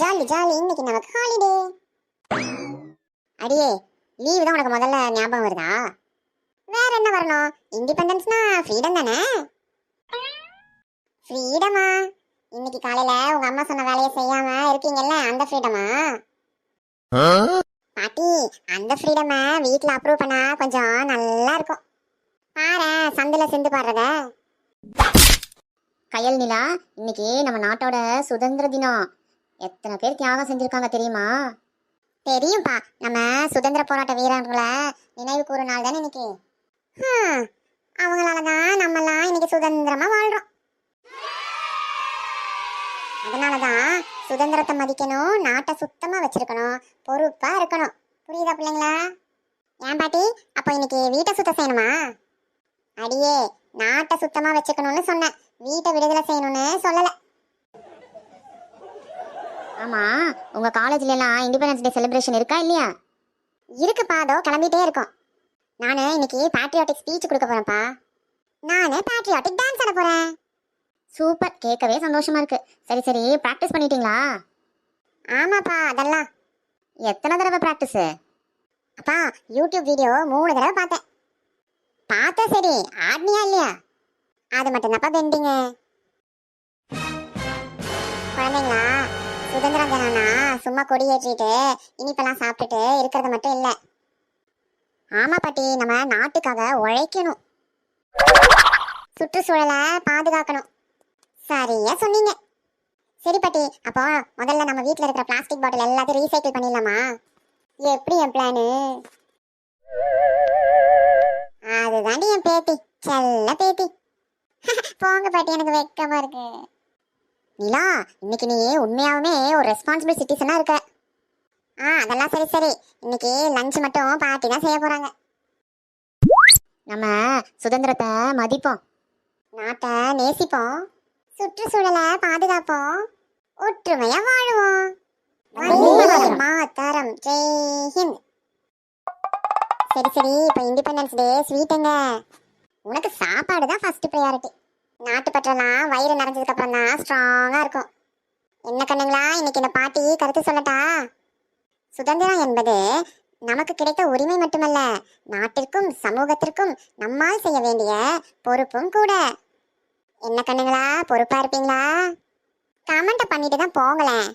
Jolly jolly, இன்னைக்கு நமக்கு holiday. அடியே, லீவு தான் உனக்கு முதல்ல ஞாபகம் வருதா? வேற என்ன வரணும்? இண்டிபெண்டன்ஸ்னா ஃப்ரீடம் தானே. ஃப்ரீடமா? இன்னைக்கு காலையில உங்க அம்மா சொன்ன வேலையை செய்யாம இருக்கீங்கல்ல, அந்த ஃப்ரீடமா? பாட்டி, அந்த ஃப்ரீடம் வீட்ல அப்ரூவ் பண்ணா கொஞ்சம் நல்லா இருக்கும். பாரு, சந்தில சிந்து பாடுறத. கயல் நிலா, இன்னைக்கு நம்ம நாட்டோட சுதந்திர தினம். எத்தனை பேர் தியாகம் செஞ்சிருக்காங்க தெரியுமா? தெரியும்பா, நம்ம சுதந்திர போராட்ட வீரர்களை நினைவு கூறு நாள் தானே இன்னைக்கு. அவங்களாலதான் நம்மெல்லாம் இன்னைக்கு சுதந்திரமா வாழ்றோம். அதனாலதான் சுதந்திரத்தை மதிக்கணும், நாட்டை சுத்தமா வச்சிருக்கணும், பொறுப்பா இருக்கணும். புரியுதா பிள்ளைங்களா? ஏன் பாட்டி, அப்போ இன்னைக்கு வீட்டை சுத்தம் செய்யணுமா? அடியே, நாட்டை சுத்தமா வச்சுக்கணும்னு சொன்னேன், வீட்டை விடுதலை செய்யணும்னு சொல்லல. ஆமா, உங்க காலேஜ்ல எல்லாம் இண்டிபெண்டன்ஸ் டே செலிப்ரேஷன் இருக்கா இல்லையா? இருக்குப்பா, அதோ கிளம்பிட்டே இருக்கோம். நானு இன்னைக்கு பேட்ரியாட்டிக் ஸ்பீச் கொடுக்க போறேன்ப்பா. நானு பேட்ரியாட்டிக் டான்ஸ் ஆட போறேன். சூப்பர், கேட்கவே சந்தோஷமா இருக்கு. சரி சரி, பிராக்டிஸ் பண்ணிட்டீங்களா? ஆமாப்பா, அதெல்லாம். எத்தனை தடவை பிராக்டிஸ்? அப்பா, யூடியூப் வீடியோ 3 தடவை பார்த்தேன். பார்த்த சரி, ஆட்னியா இல்லையா? அது மட்டும் தான்ப்பா பெண்டிங்க. குழந்தைங்களா, சுதந்திர தினம்னா சும்மா கொடி ஏற்றிட்டு இனிப்பெல்லாம் சாப்பிட்டுட்டு இருக்கிறது மட்டும் இல்லை. ஆமா பாட்டி, நம்ம நாட்டுக்காக உழைக்கணும், சுற்றுச்சூழலை பாதுகாக்கணும். சரியா சொன்னீங்க. சரி பாட்டி, அப்போ முதல்ல நம்ம வீட்டில் இருக்கிற பிளாஸ்டிக் பாட்டில் எல்லாத்தையும் ரீசைக்கிள் பண்ணிடலாமா? எப்படி என் பிளானு? அதுதாண்டி என் பேத்தி, செல்ல பேத்தி. போங்க பாட்டி, எனக்கு வெக்கமா இருக்கு. நிலா, இன்னைக்கு நீ உண்மையாவுமே ஒரு ரெஸ்பான்சிபிள் சிட்டிசனா இருக்க. அதெல்லாம் சரி சரி, இன்னைக்கு லஞ்ச் மட்டும் பாட்டி தான் செய்ய போறாங்க. நம்ம சுதந்திரத்தை மதிப்போம், நாட்டை நேசிப்போம், சுற்றுச்சூழலை பாதுகாப்போம், ஒற்றுமையா வாழுவோம். மாதரம், ஜெய் ஹிந்த். சரி சரி, இப்போ இண்டிபெண்டன்ஸ் டே ஸ்வீட்டுங்க. உனக்கு சாப்பாடு தான் ஃபர்ஸ்ட் ப்ரையாரிட்டி. நாட்டு பற்றெல்லாம் வயிறு நிறைஞ்சதுக்கு அப்புறம் தான் ஸ்ட்ராங்கா இருக்கும். என்ன கண்ணுங்களா, இன்னைக்கு இந்த பாட்டி கருத்து சொல்லட்டா? சுதந்திரம் என்பது நமக்கு கிடைத்த உரிமை மட்டுமல்ல, நாட்டிற்கும் சமூகத்திற்கும் நம்மால் செய்ய வேண்டிய பொறுப்பும் கூட. என்ன கண்ணுங்களா, பொறுப்பா இருப்பீங்களா? கமெண்ட் பண்ணிட்டு தான் போங்களேன்.